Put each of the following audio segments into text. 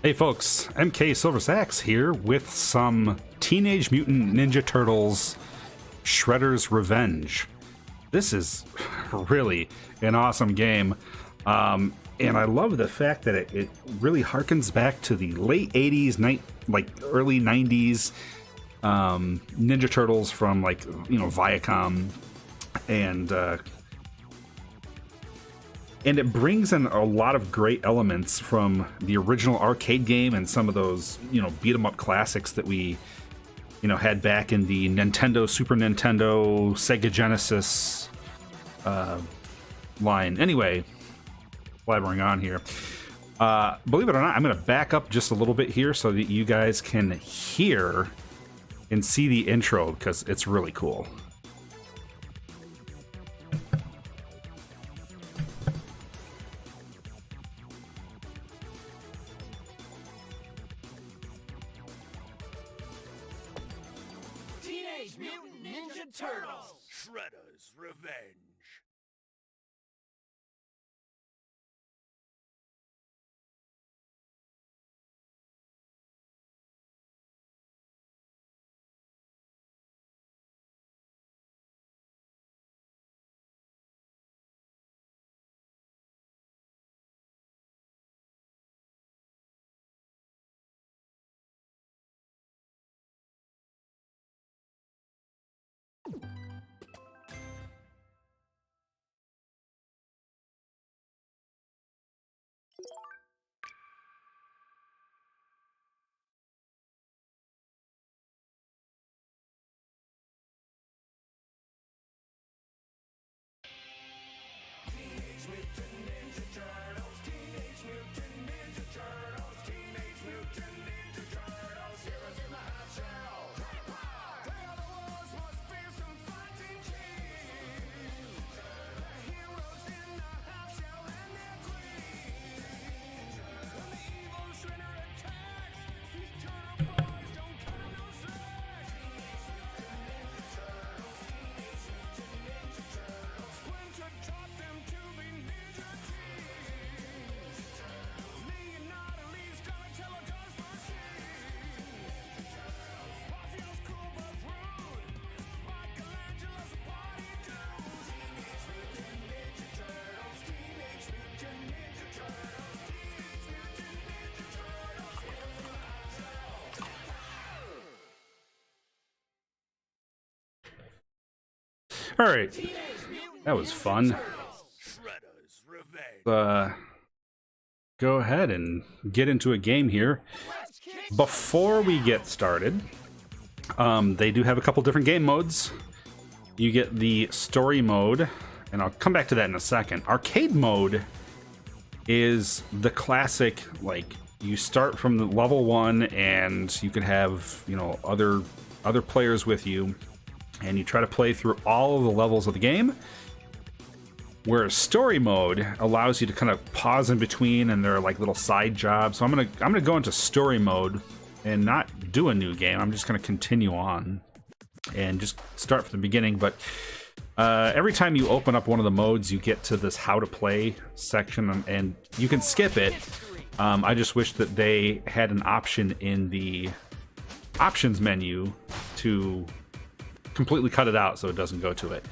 Hey folks, MKSilverSax here with some Teenage Mutant Ninja Turtles Shredder's Revenge. This is really an awesome game, and I love the fact that it really harkens back to the late 80s, early 90s Ninja Turtles from Viacom, and it brings in a lot of great elements from the original arcade game and some of those, beat 'em up classics that we, had back in the Nintendo, Super Nintendo, Sega Genesis line. Anyway, blabbering on here. Believe it or not, I'm going to back up just a little bit here so that you guys can hear and see the intro because it's really cool. Teenage Mutant Ninja Turtles! Shredder's Revenge! All right, that was fun. Go ahead and get into a game here. Before we get started, they do have a couple different game modes. You get the story mode, and I'll come back to that in a second. Arcade mode is the classic, you start from the level 1 and you can have, other players with you, and you try to play through all of the levels of the game. Whereas story mode allows you to kind of pause in between, and there are little side jobs. So I'm gonna go into story mode and not do a new game. I'm just gonna continue on and just start from the beginning. But every time you open up one of the modes, you get to this how to play section, and you can skip it. I just wish that they had an option in the options menu to completely cut it out so it doesn't go to it.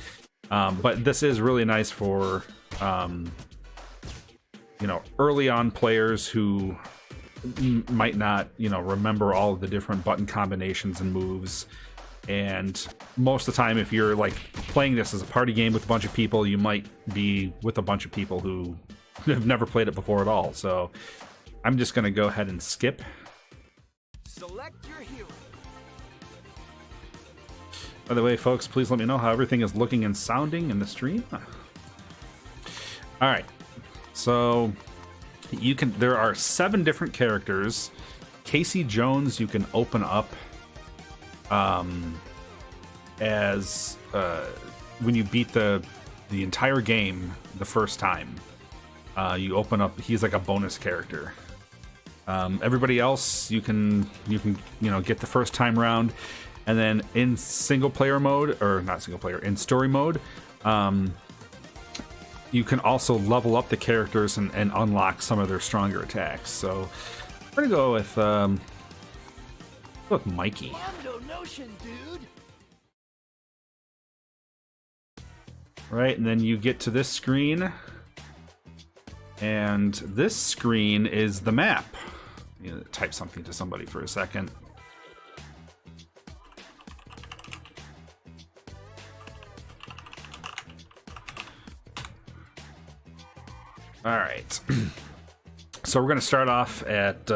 But this is really nice for early on players who might not remember all of the different button combinations and moves. And most of the time, if you're playing this as a party game with a bunch of people, you might be with a bunch of people who have never played it before at all. So I'm just going to go ahead and skip. Select your hero. By the way, folks, please let me know how everything is looking and sounding in the stream. All right, so there are 7 different characters. Casey Jones you can open up as when you beat the entire game the first time. You open up, he's like a bonus character. Everybody else you can get the first time round. And then in single player mode, or not single player, in story mode, you can also level up the characters and unlock some of their stronger attacks. So We're gonna go with Mikey. Mondo notion, dude. Right, and then you get to this screen, and this screen is the map. Type something to somebody for a second. All right. So we're going to start off at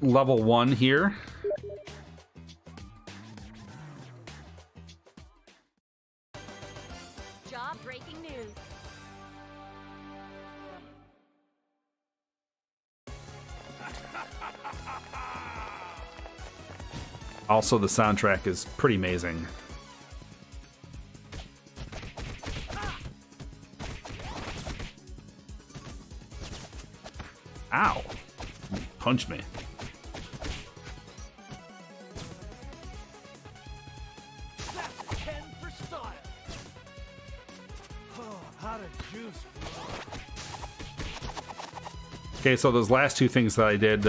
level 1 here. Breaking news. Also, the soundtrack is pretty amazing. Ow! Punch me. That's 10 for style. Oh, how to juice, bro. Okay, so those last two things that I did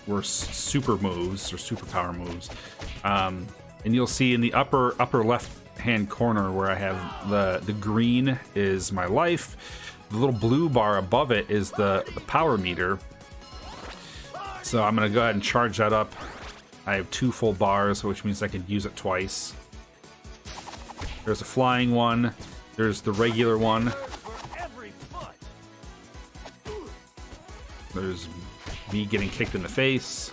were super moves or superpower moves, and you'll see in the upper left hand corner where I have the green is my life. The little blue bar above it is the power meter. So I'm gonna go ahead and charge that up. I have 2 full bars, which means I can use it twice. There's a flying one. There's the regular one. There's me getting kicked in the face.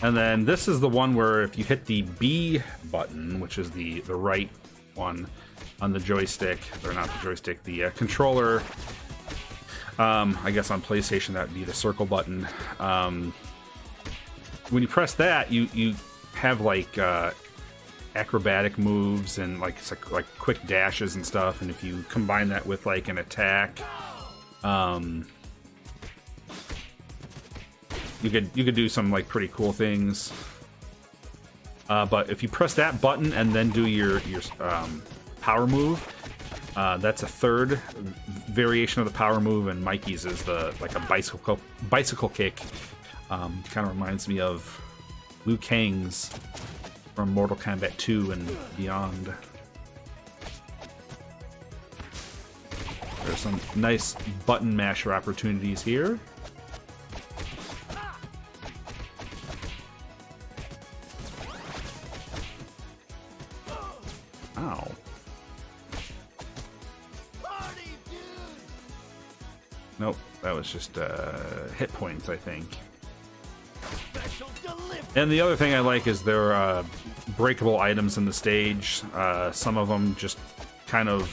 And then this is the one where if you hit the B button, which is the right one on the joystick, or not the joystick, the controller, I guess on PlayStation that would be the circle button. When you press that, you have like acrobatic moves and like quick dashes and stuff. And if you combine that with like an attack, you could do some like pretty cool things. But if you press that button and then do your power move, that's a third variation of the power move, and Mikey's is like a bicycle kick. Kind of reminds me of Liu Kang's from Mortal Kombat 2 and beyond. There's some nice button masher opportunities here. Ow. Nope, that was just hit points, I think. And the other thing I like is there are breakable items in the stage. Some of them just kind of,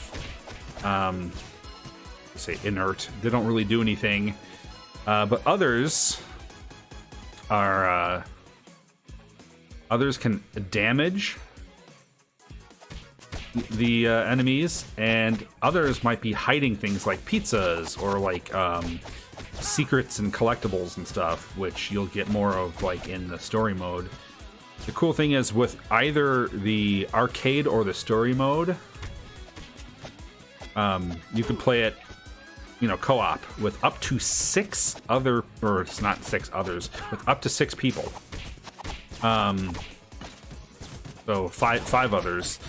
say, inert. They don't really do anything. But others are... others can damage the enemies, and others might be hiding things like pizzas or like secrets and collectibles and stuff, which you'll get more of like in the story mode. The cool thing is with either the arcade or the story mode, you can play it, co-op with up to 6 other, or it's not 6 others, with up to 6 people. So five others.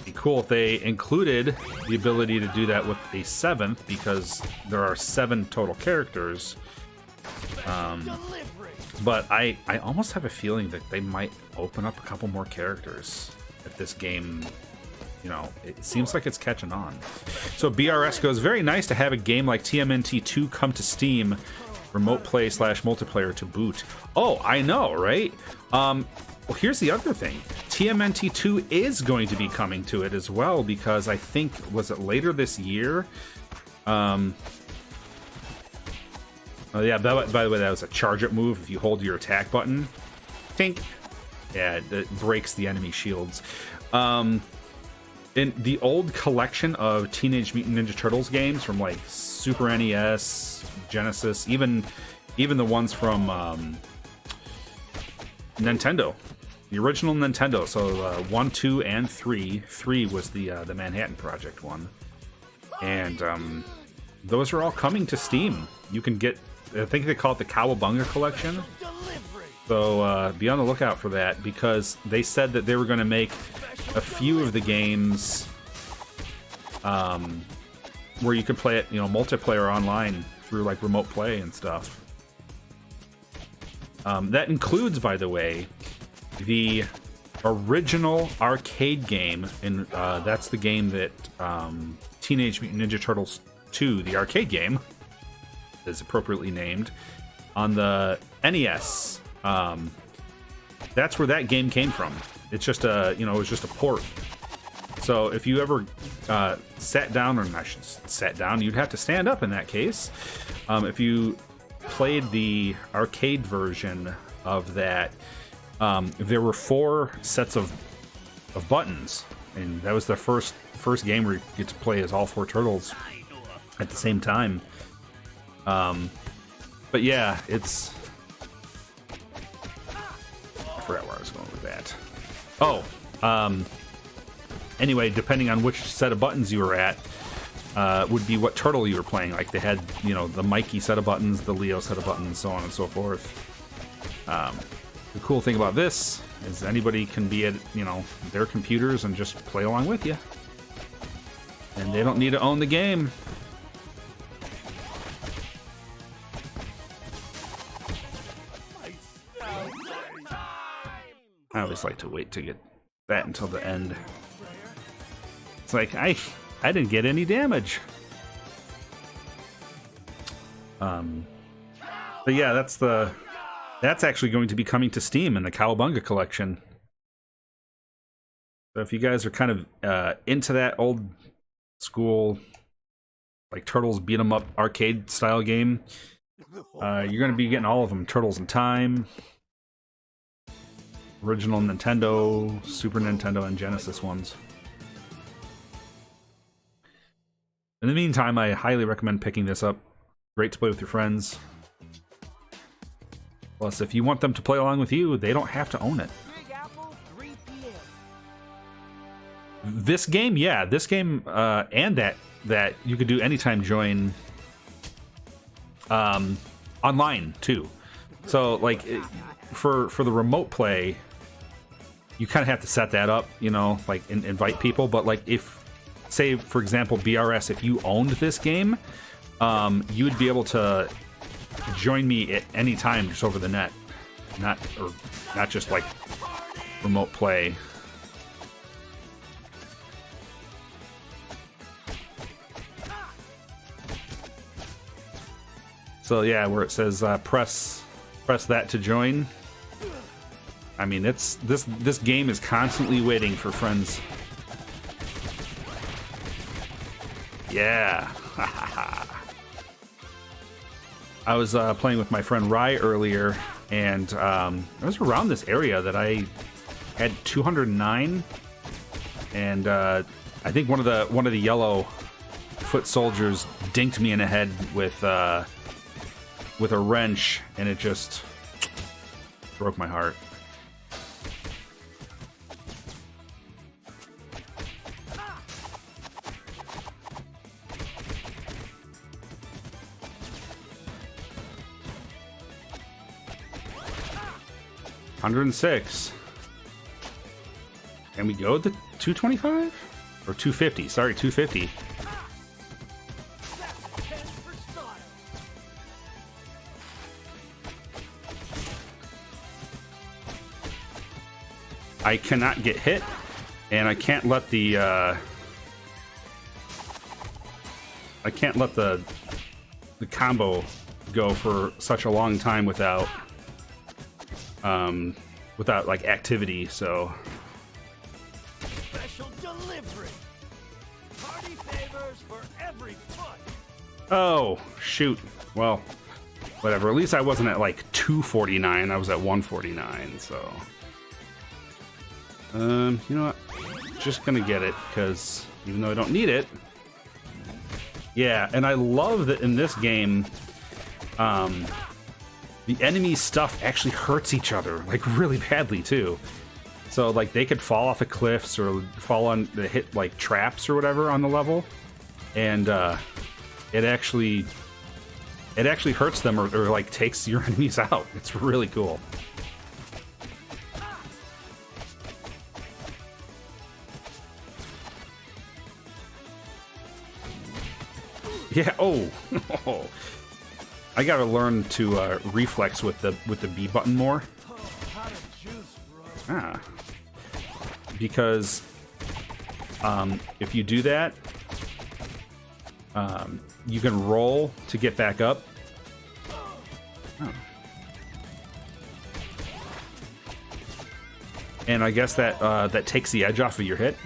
Be cool if they included the ability to do that with a 7th, because there are 7 total characters. But I almost have a feeling that they might open up a couple more characters if this game, it seems like it's catching on. So BRS goes, very nice to have a game like TMNT 2 come to Steam, remote play / multiplayer to boot. Oh, I know, right? Well, here's the other thing. TMNT 2 is going to be coming to it as well, because I think, was it later this year? Oh yeah, by the way, that was a charge up move. If you hold your attack button, tink, yeah, it breaks the enemy shields. In the old collection of Teenage Mutant Ninja Turtles games from like Super NES, Genesis, even the ones from Nintendo, the original Nintendo. So 1, 2, and 3. 3 was the Manhattan Project one, and those are all coming to Steam. You can get, I think they call it the Cowabunga Collection. So be on the lookout for that, because they said that they were going to make a few of the games where you could play it, multiplayer online through like remote play and stuff. That includes, by the way, the original arcade game, and that's the game that Teenage Mutant Ninja Turtles 2, the arcade game, is appropriately named, on the NES. That's where that game came from. It's just it was just a port. So if you ever sat down, or I should sat down, you'd have to stand up in that case. If you played the arcade version of that, there were 4 sets of buttons, and that was the first game where you get to play as all 4 turtles at the same time. But yeah, it's, I forgot where I was going with that. Anyway, depending on which set of buttons you were at, would be what turtle you were playing. Like they had, the Mikey set of buttons, the Leo set of buttons, so on and so forth. The cool thing about this is anybody can be at, their computers and just play along with you. And they don't need to own the game. I always like to wait to get that until the end. It's like, I didn't get any damage. But yeah, that's actually going to be coming to Steam in the Cowabunga Collection. So if you guys are kind of into that old school, like Turtles beat 'em up arcade style game, you're going to be getting all of them. Turtles in Time, original Nintendo, Super Nintendo, and Genesis ones. In the meantime, I highly recommend picking this up. Great to play with your friends. Plus, if you want them to play along with you, they don't have to own it. This game, yeah, this game, and that you could do anytime join online too. So like for the remote play, you kind of have to set that up, like invite people. But like if, say for example, BRS, if you owned this game, you would be able to join me at any time just over the net, not just like remote play. So yeah, where it says press that to join. I mean, it's this game is constantly waiting for friends. Yeah. I was playing with my friend Rye earlier, and it was around this area that I had 209, and I think one of the yellow foot soldiers dinked me in the head with a wrench, and it just broke my heart. $106. And we go to 225 or 250. Sorry, 250. I cannot get hit, and I can't let the combo go for such a long time without like activity. So Special delivery. Party favors for every foot. oh shoot, well whatever, at least I wasn't at like 249, I was at 149. So you know what, just gonna get it, because even though I don't need it, Yeah, and I love that in this game, the enemy stuff actually hurts each other, like, really badly, too. So, like, they could fall off of cliffs or fall on, hit, like, traps or whatever on the level. And, it actually hurts them or, like, takes your enemies out. It's really cool. Yeah, oh! I gotta learn to reflex with the B button more. Ah. Because if you do that, you can roll to get back up. Oh. And I guess that that takes the edge off of your hit.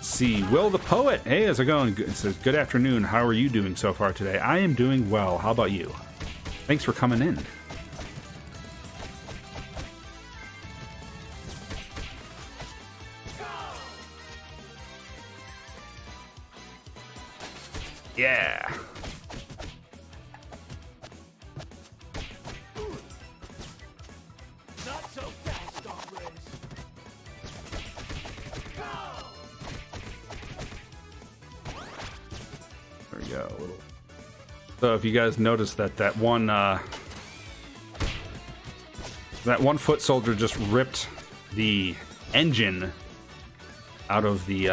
See, Will the Poet. Hey, how's it going? It says, good afternoon. How are you doing so far today? I am doing well. How about you? Thanks for coming in. Yeah. Not so fast, Alvarez. There we go. So if you guys notice that one foot soldier just ripped the engine out of the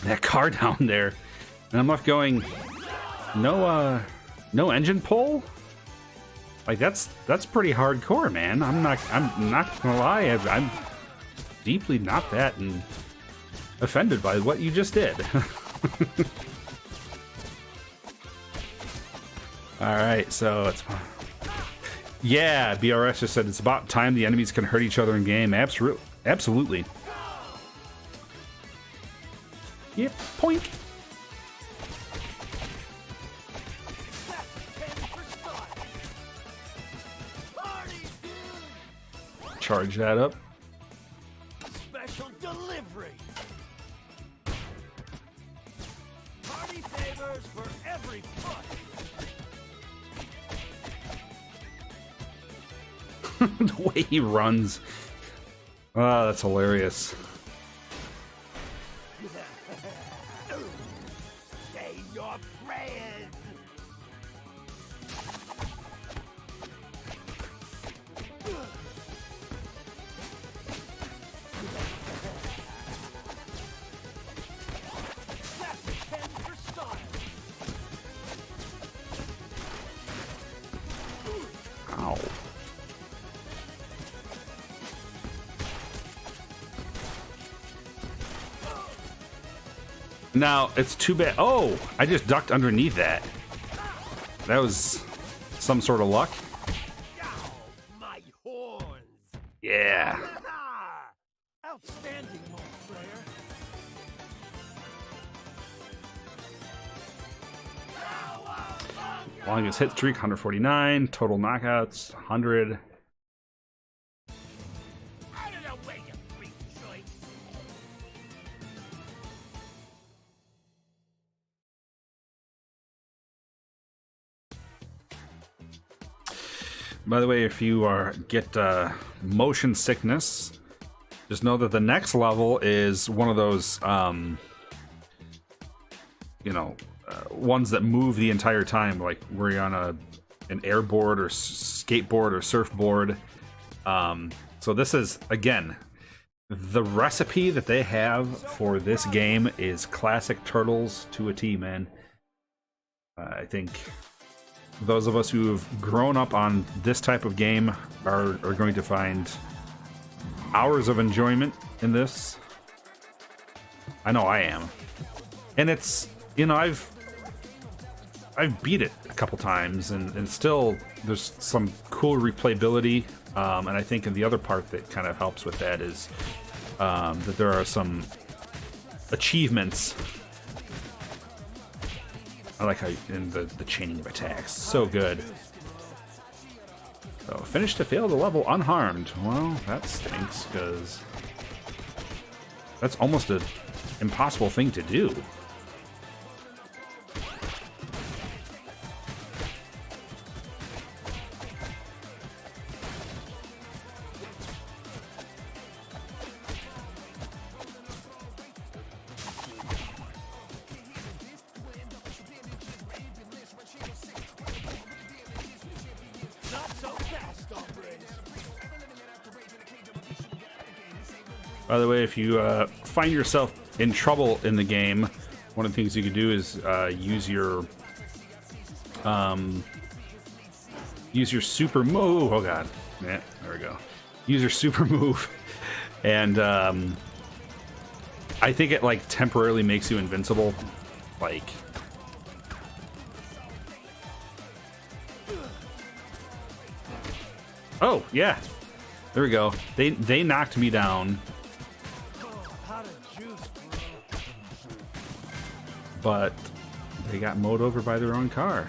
that car down there, and I'm left going, no engine pull? Like that's pretty hardcore, man. I'm not gonna lie, I'm deeply not that offended by what you just did. Alright, so it's... Yeah, BRS just said it's about time the enemies can hurt each other in game. Absolutely. Yep, point. Charge that up. Special delivery. Party favors for every foot. The way he runs. Oh, that's hilarious. Say your prayers. That's a 10 for style. Ow. Now, it's too bad. Oh, I just ducked underneath that. That was some sort of luck. Ow, my horns. Yeah. Outstanding, Mole Slayer. Longest hit streak, 149. Total knockouts, 100. Out of the way, you freak choice. By the way, if you get motion sickness, just know that the next level is one of those, ones that move the entire time, like where you're on an airboard or skateboard or surfboard. So this is, again, the recipe that they have for this game is classic Turtles to a T, man. I think those of us who have grown up on this type of game are going to find hours of enjoyment in this. I know I am. And it's, I've beat it a couple times, and still there's some cool replayability. And I think the other part that kind of helps with that is that there are some achievements. I like how in the chaining of attacks, so good. So finish to fail the level unharmed. Well, that stinks because that's almost an impossible thing to do. By the way, if you find yourself in trouble in the game, one of the things you can do is use your super move. Oh god, yeah, there we go. Use your super move, and I think it like temporarily makes you invincible. Like, oh yeah, there we go. They knocked me down. But they got mowed over by their own car.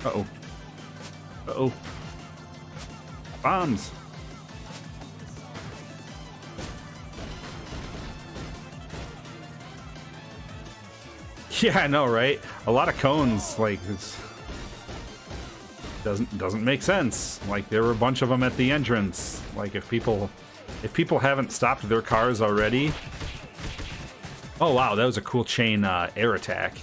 Uh-oh. Uh-oh. Bombs. Yeah, I know, right? A lot of cones, like, it's doesn't make sense. Like, there were a bunch of them at the entrance. Like, if people haven't stopped their cars already. Oh wow, that was a cool chain air attack.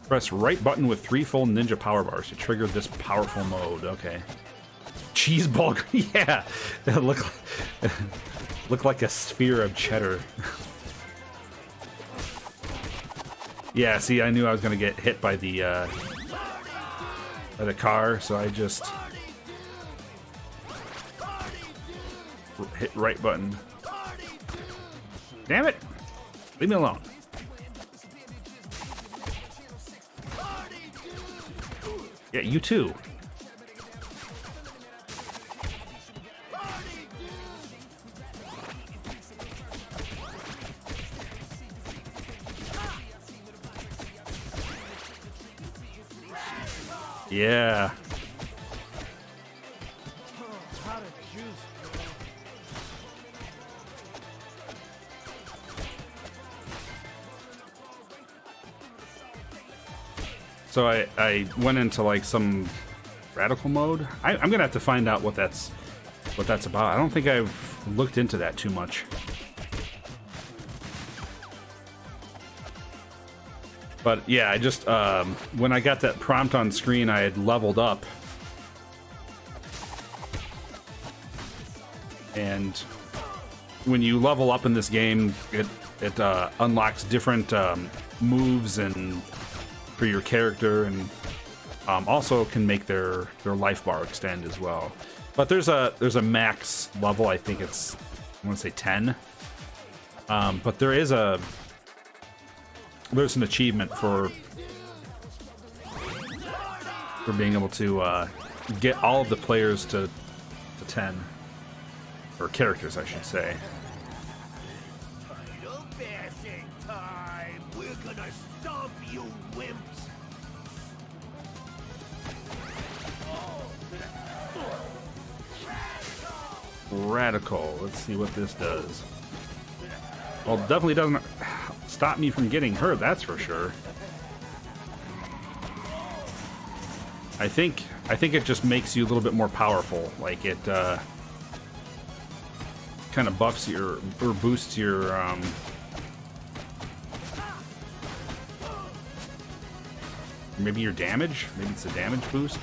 Press right button with 3 full ninja power bars to trigger this powerful mode. Okay. Cheese ball, yeah, it looked like a sphere of cheddar. Yeah, see, I knew I was gonna get hit by the car, so I just hit right button. Damn it! Leave me alone. Yeah, you too. Yeah. So I went into like some radical mode. I'm gonna have to find out what that's about. I don't think I've looked into that too much. But yeah, I just when I got that prompt on screen, I had leveled up, and when you level up in this game, it unlocks different moves and for your character, and also can make their life bar extend as well. But there's a max level. I think it's, I want to say 10. But there's an achievement for being able to get all of the players to 10, or characters, I should say. Title bashing time. We're gonna stomp you wimps. Radical. Let's see what this does. Well, definitely doesn't stop me from getting hurt, that's for sure. I think it just makes you a little bit more powerful. Like, it kind of buffs your, or boosts your maybe your damage. Maybe it's a damage boost.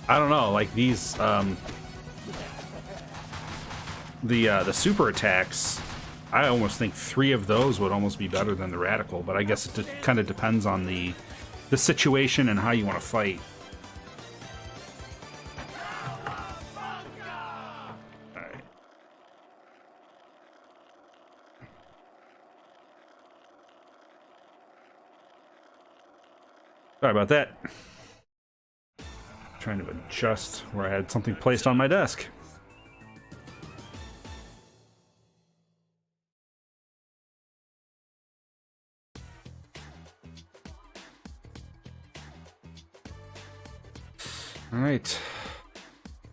I don't know. Like these the super attacks, I almost think 3 of those would almost be better than the radical, but I guess it kind of depends on the situation and how you want to fight. Alright. Sorry about that. Trying to adjust where I had something placed on my desk. All right.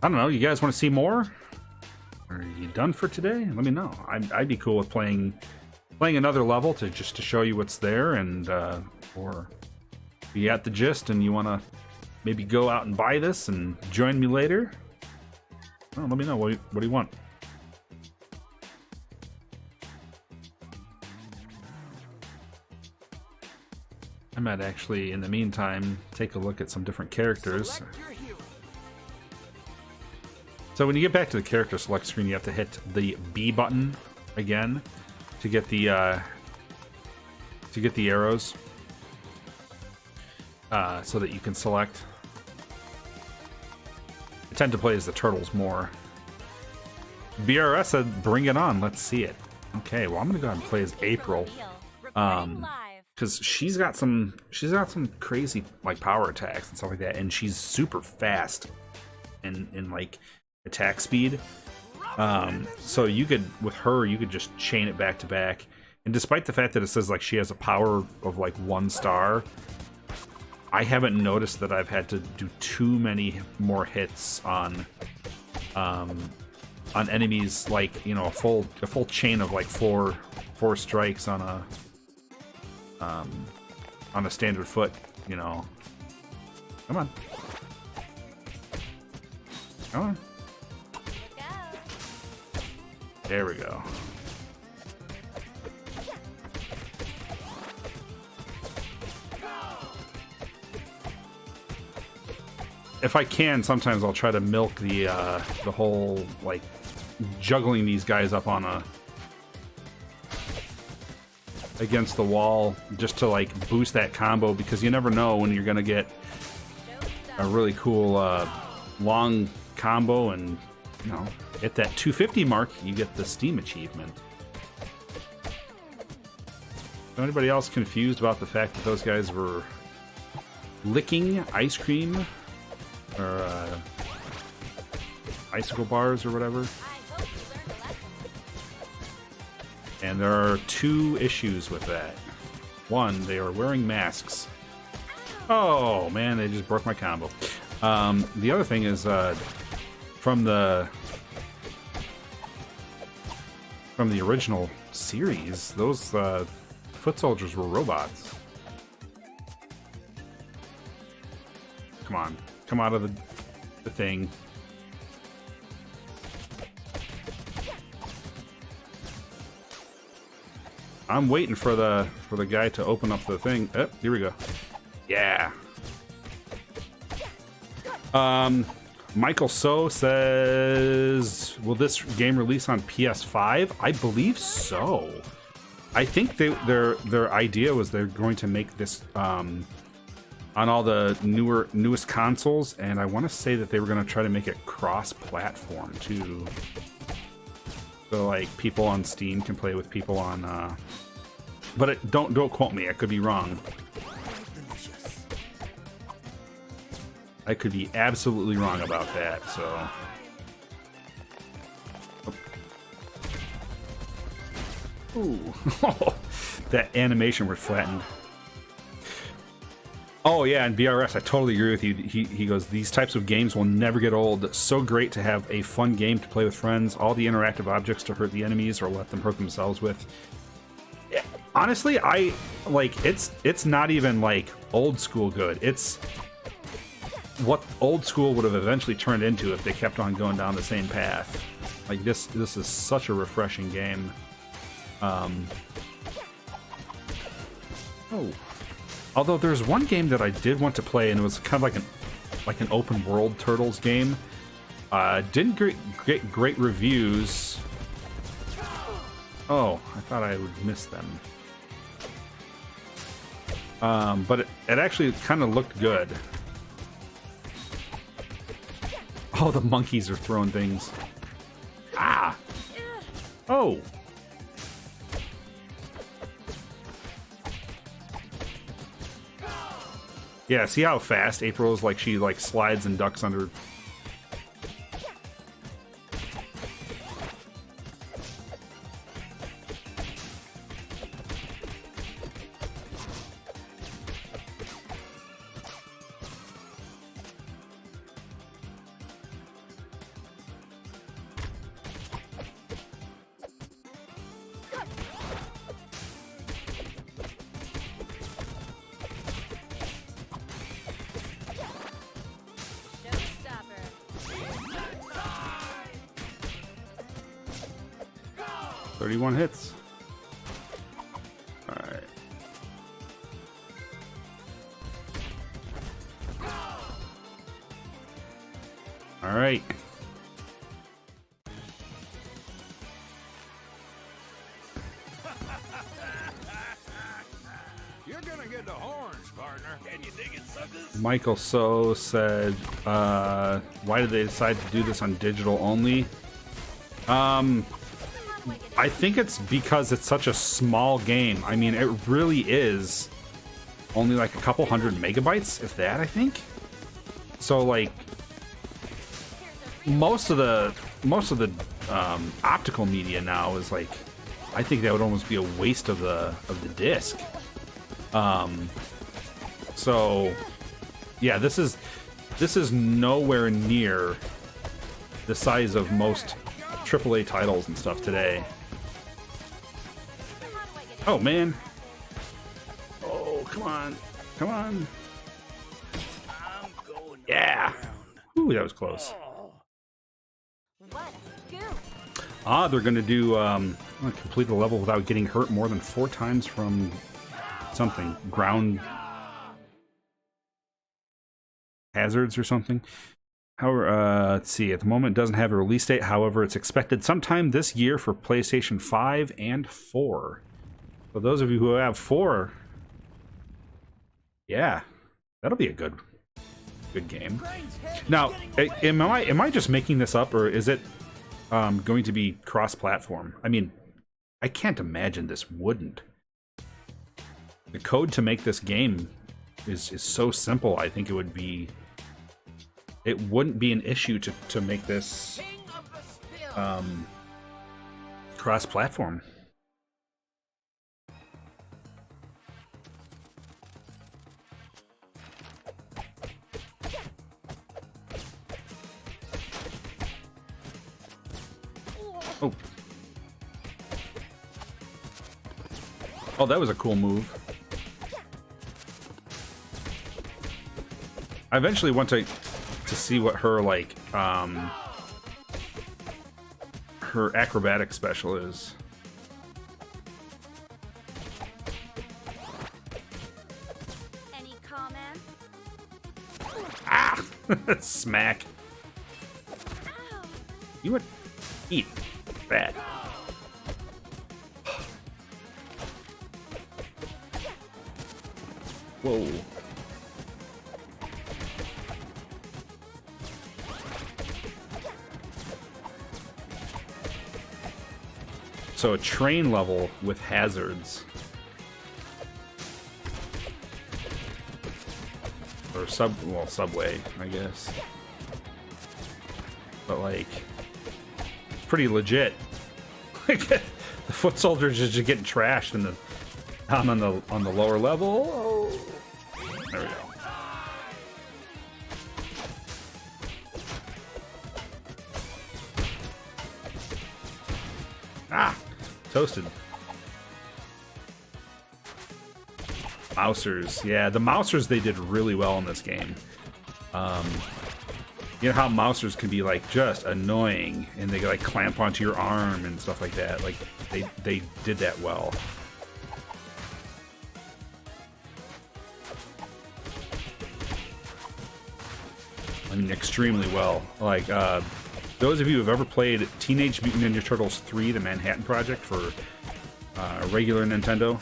I don't know. You guys want to see more? Are you done for today? Let me know. I'd be cool with playing playing another level to just to show you what's there, and or you got the gist and you want to maybe go out and buy this and join me later, well, let me know. What do you want? I might actually, in the meantime, take a look at some different characters. So when you get back to the character select screen, you have to hit the B button again to get the arrows, so that you can select. I tend to play as the turtles more. BRS said, "Bring it on, let's see it." Okay, well I'm gonna go ahead and play as April, because she's got some crazy like power attacks and stuff like that, and she's super fast in like attack speed. So you could, with her, you could just chain it back to back. And despite the fact that it says like she has a power of like 1 star, I haven't noticed that I've had to do too many more hits on enemies, like, you know, a full chain of like four strikes on a standard foot, you know. Come on. Come on. There we go. If I can, sometimes I'll try to milk the whole like juggling these guys up on against the wall, just to like boost that combo, because you never know when you're gonna get a really cool long combo, and you know, at that 250 mark you get the Steam achievement. Is anybody else confused about the fact that those guys were licking ice cream or icicle bars or whatever? And there are 2 issues with that. One, they are wearing masks. Oh man, they just broke my combo. The other thing is, from the original series, those foot soldiers were robots. Come on, come out of the thing. I'm waiting for the guy to open up the thing. Oh, here we go. Yeah. Michael So says, will this game release on PS5? I believe so. I think their idea was they're going to make this on all the newest consoles, and I want to say that they were going to try to make it cross-platform too. So like people on Steam can play with people on but don't quote me, I could be wrong. I could be absolutely wrong about that, so. Ooh. That animation was flattened. Oh yeah, and BRS, I totally agree with you. He goes, these types of games will never get old. So great to have a fun game to play with friends. All the interactive objects to hurt the enemies or let them hurt themselves with. Yeah, honestly, I like it's not even like old school good. It's what old school would have eventually turned into if they kept on going down the same path. Like this is such a refreshing game. Oh. Although there's one game that I did want to play, and it was kind of like an open world Turtles game. Didn't get great reviews. Oh, I thought I would miss them. But it actually kind of looked good. Oh, the monkeys are throwing things. Ah! Oh! Yeah, see how fast April is? Like, she like slides and ducks under. 31 hits. Alright. Alright. You're gonna get the horns, partner. Can you dig it, suckers? Michael So said, why did they decide to do this on digital only? I think it's because it's such a small game. I mean, it really is only like a couple hundred megabytes, if that, I think. So like most of the optical media now is like, I think that would almost be a waste of the disc. So yeah, this is nowhere near the size of most AAA titles and stuff today. Oh man. Oh, come on. Come on. Yeah. Ooh, that was close. Ah, they're gonna do complete the level without getting hurt more than 4 times from something. Ground hazards or something. However, let's see. At the moment, it doesn't have a release date. However, it's expected sometime this year for PlayStation 5 and 4. For those of you who have 4, yeah, that'll be a good game. Now, am I just making this up, or is it going to be cross-platform? I mean, I can't imagine this wouldn't. The code to make this game is so simple. I think it wouldn't be an issue to make this cross-platform. Oh, that was a cool move. I eventually want to see what her her acrobatic special is. Any comments? Ah! Smack. Ow. You would eat that. Whoa. So a train level with hazards. Or subway, I guess. But like, it's pretty legit. The foot soldiers are just getting trashed in the down on the lower level. Oh. There we go. Ah, toasted. Mousers, yeah, the Mousers, they did really well in this game. You know how Mousers can be like just annoying, and they like clamp onto your arm and stuff like that. Like they did that well. I mean, extremely well. Like, those of you who have ever played Teenage Mutant Ninja Turtles 3, The Manhattan Project, for regular Nintendo.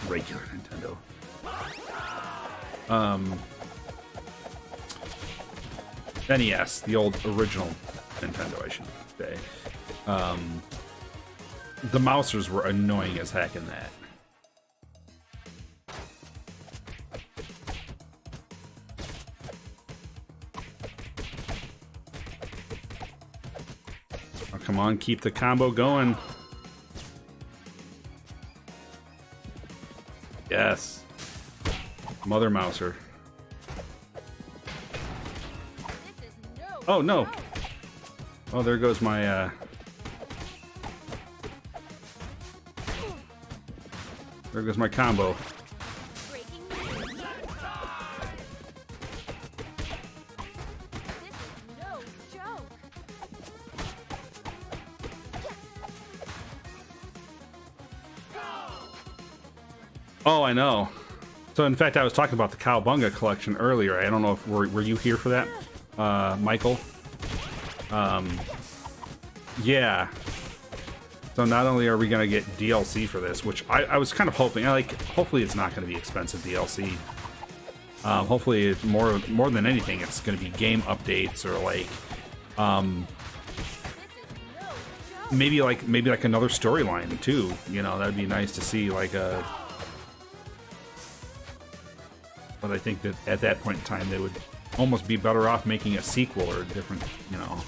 Regular Nintendo. NES, the old original Nintendo, I should say. The Mousers were annoying as heck in that. Oh, come on, keep the combo going. Yes. Mother Mouser. Oh, no. Oh, there goes my, there goes my combo. Oh, I know. So in fact, I was talking about the Cowabunga collection earlier. I don't know if were you here for that, Michael? Yeah. So not only are we gonna get DLC for this, which I was kind of hoping, hopefully it's not gonna be expensive DLC. Hopefully it's more than anything, it's gonna be game updates or like, maybe like another storyline too. You know, that'd be nice to see like a. But I think that at that point in time, they would almost be better off making a sequel or a different, you know.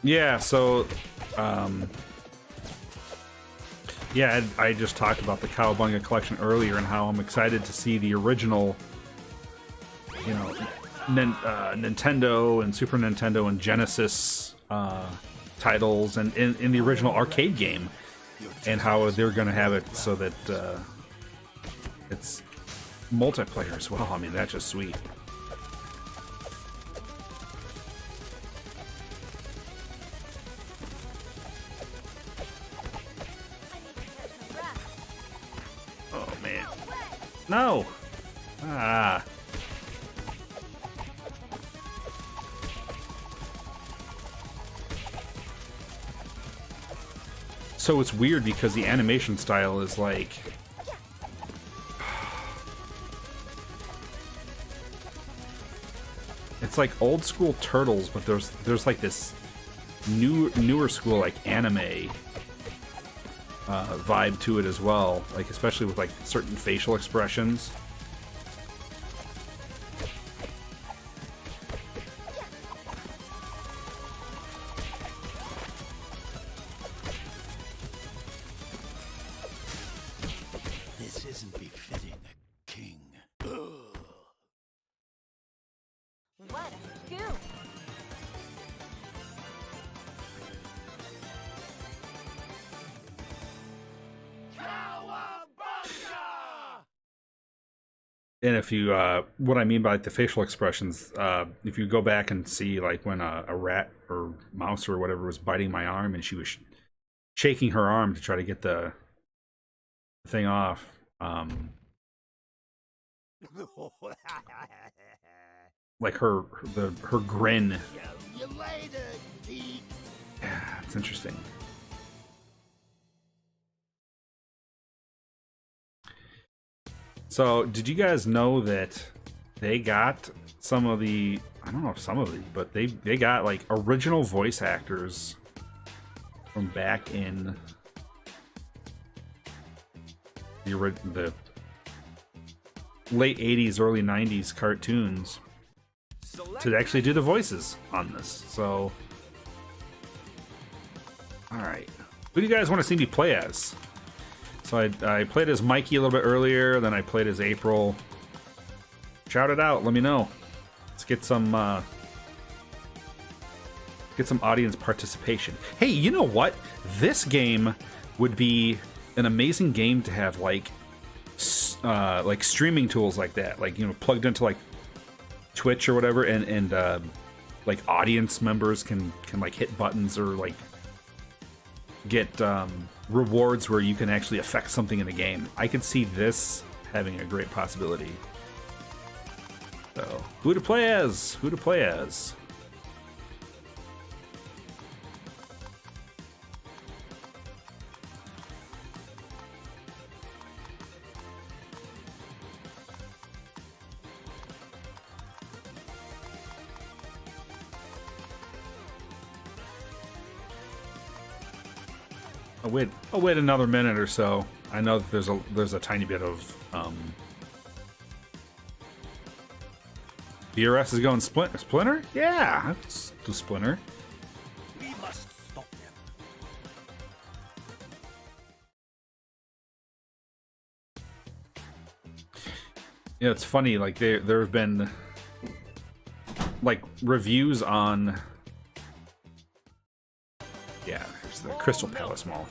Yeah, so, yeah, I just talked about the Cowabunga collection earlier and how I'm excited to see the original, you know, Nintendo and Super Nintendo and Genesis titles and in the original arcade game, and how they're going to have it so that it's multiplayer as well. I mean, that's just sweet. No! Ah. So it's weird because the animation style is like... It's like old school Turtles, but there's like this newer school like anime vibe to it as well, like especially with like certain facial expressions. This isn't befitting a king. What a scoop! And if you, what I mean by like, the facial expressions, if you go back and see like when a rat or mouse or whatever was biting my arm and she was shaking her arm to try to get the thing off, like her grin. You later, Pete. Yeah, it's interesting. So, did you guys know that they got some of the, I don't know if some of these, but they got like original voice actors from back in the late 80s, early 90s cartoons to actually do the voices on this. So, alright. Who do you guys want to see me play as? So I played as Mikey a little bit earlier, then I played as April. Shout it out, let me know. Let's get some audience participation. Hey, you know what? This game would be an amazing game to have like streaming tools like that, like, you know, plugged into like Twitch or whatever, and like audience members can like hit buttons or like get rewards where you can actually affect something in the game. I could see this having a great possibility. So, who to play as? Who to play as? I'll wait another minute or so. I know that there's a tiny bit of BRS is going Splinter? Yeah, let's do Splinter. We must stop them. Yeah, it's funny, like there have been like reviews on, yeah, there's the Crystal Palace Mall.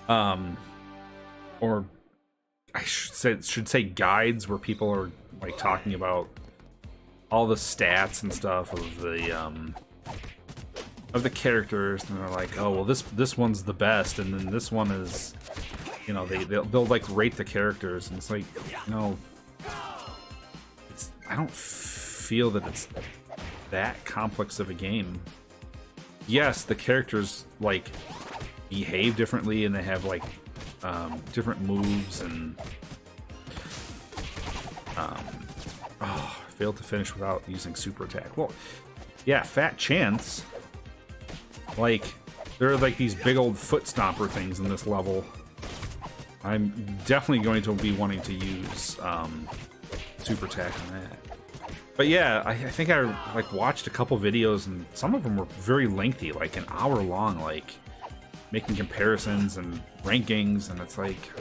Or I should say guides where people are like talking about all the stats and stuff of the characters, and they're like, oh well, this one's the best, and then this one is, you know, they'll like rate the characters, and it's like, you know, I don't feel that it's that complex of a game. Yes, the characters like behave differently, and they have like different moves, and oh, I failed to finish without using super attack. Well, yeah, fat chance. Like, there are like these big old foot stomper things in this level. I'm definitely going to be wanting to use super attack on that. But yeah, I think I like watched a couple videos, and some of them were very lengthy, like an hour long, like making comparisons and rankings, and it's like,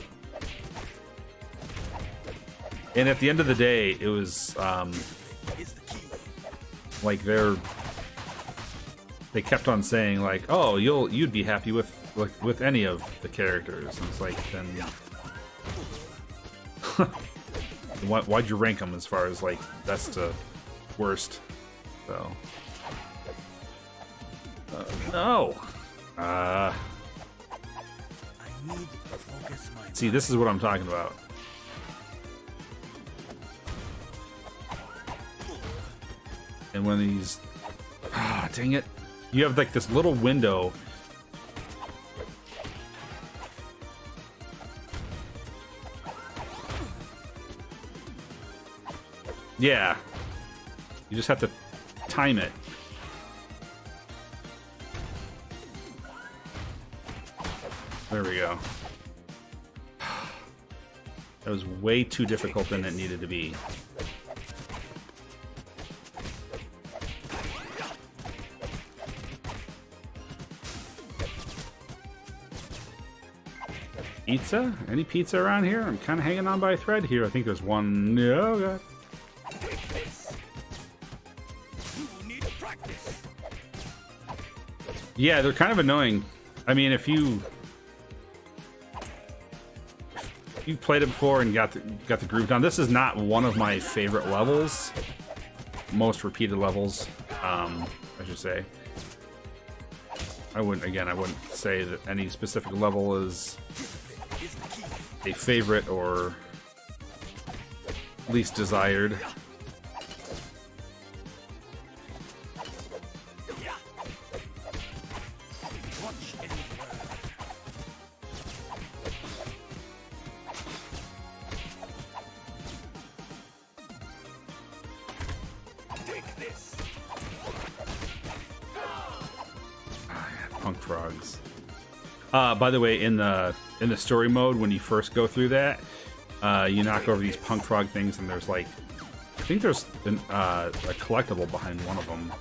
and at the end of the day, it was like they kept on saying like, oh, you'd be happy with any of the characters, and it's like, then why'd you rank them as far as like best to worst? So no. See, this is what I'm talking about. And when these, dang it, you have like this little window. Yeah, you just have to time it. There we go. That was way too difficult than it needed to be. Pizza? Any pizza around here? I'm kind of hanging on by a thread here. I think there's one. Oh, God. Yeah, they're kind of annoying. I mean, if you played it before and got the groove down, this is not one of my favorite levels. Most repeated levels, I should say. I wouldn't say that any specific level is a favorite or least desired. Punk frogs. By the way, in the story mode, when you first go through that, you knock over these punk frog things, and there's like, I think there's a collectible behind one of them.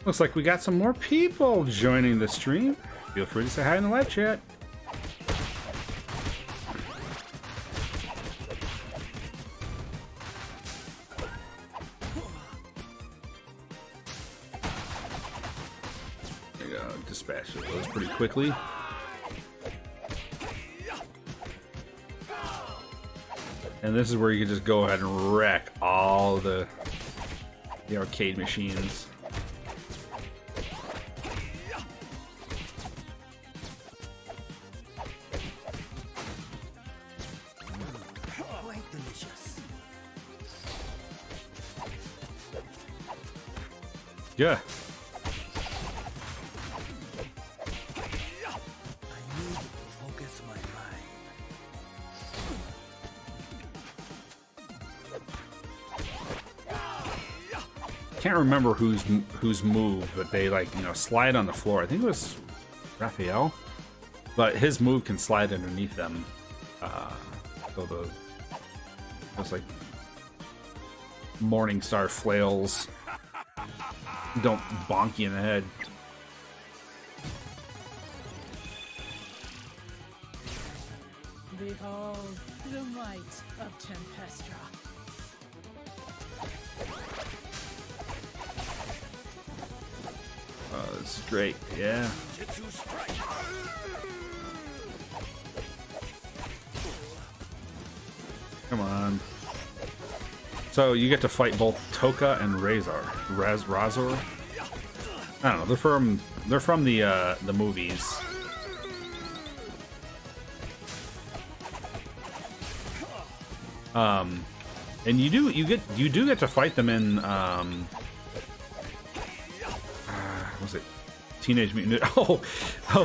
Looks like we got some more people joining the stream. Feel free to say hi in the live chat. There you go, dispatch those pretty quickly. And this is where you can just go ahead and wreck all the arcade machines. Yeah. I need to focus my mind. Can't remember whose move, but they like, you know, slide on the floor. I think it was Raphael, but his move can slide underneath them. So it's like Morningstar flails don't bonk you in the head. Behold the might of Tempestra. Oh, this is great. Yeah. Come on. So you get to fight both Toka and Razor. I don't know. They're from the movies. And you do get to fight them in was it Teenage Mutant? Oh,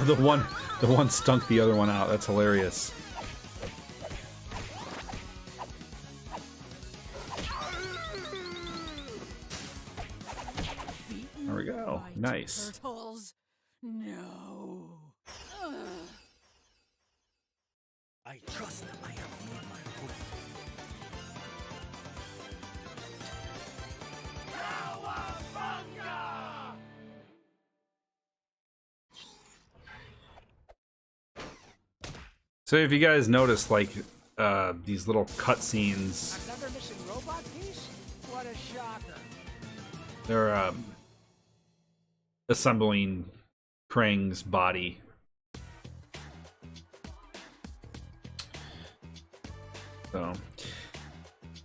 the one stunk the other one out. That's hilarious. There we go. Nice. Turtles. No. I trust I have made my home. So if you guys notice, like, these little cutscenes, Another missing robot piece? What a shocker. they're assembling Krang's body. So,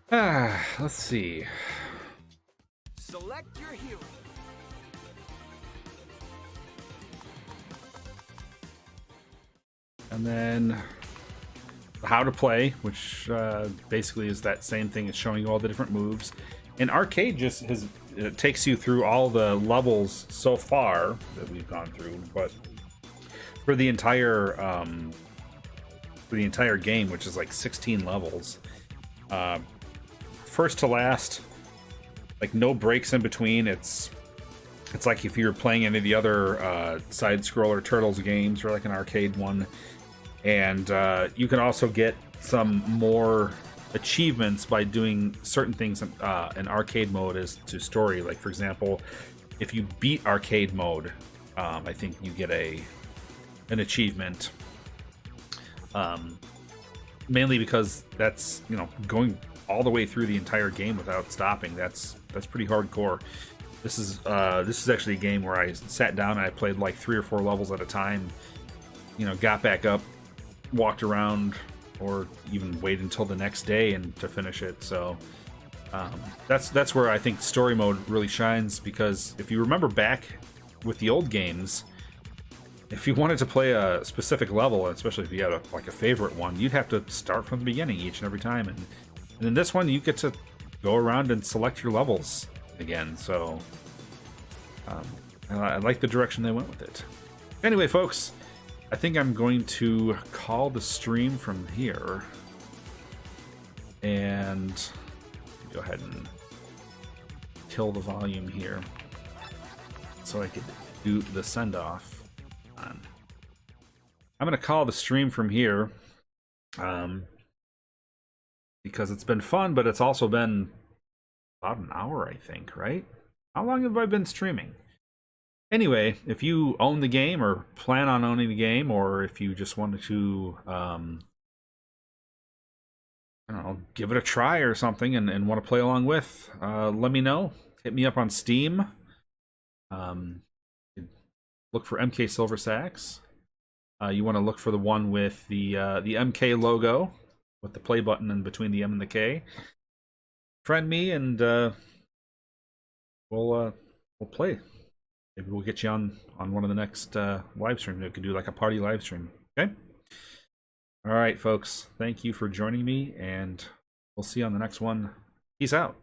let's see. Select your hero. And then how to play, which basically is that same thing as showing you all the different moves. And arcade just it takes you through all the levels so far that we've gone through, but for the entire game, which is like 16 levels, first to last, like no breaks in between. It's like if you were playing any of the other side-scroller Turtles games or like an arcade one. And you can also get some more achievements by doing certain things in arcade mode as to story. Like, for example, if you beat arcade mode, I think you get an achievement. Mainly because that's, you know, going all the way through the entire game without stopping. That's pretty hardcore. This is actually a game where I sat down and I played like 3 or 4 levels at a time. You know, got back up, walked around, or even wait until the next day and to finish it. So that's where I think story mode really shines, because if you remember back with the old games, if you wanted to play a specific level, especially if you had a favorite one, you'd have to start from the beginning each and every time. And in this one, you get to go around and select your levels again. So I like the direction they went with it. Anyway, folks, I think I'm going to call the stream from here, and go ahead and kill the volume here so I could do the send-off. I'm going to call the stream from here because it's been fun, but it's also been about an hour, I think, right? How long have I been streaming? Anyway, if you own the game or plan on owning the game, or if you just wanted to, I don't know, give it a try or something and want to play along with, let me know. Hit me up on Steam. Look for MKSilverSax. You want to look for the one with the MK logo with the play button in between the M and the K. Friend me, and we'll play. Maybe we'll get you on one of the next live streams. We could do like a party live stream. Okay? All right, folks. Thank you for joining me, and we'll see you on the next one. Peace out.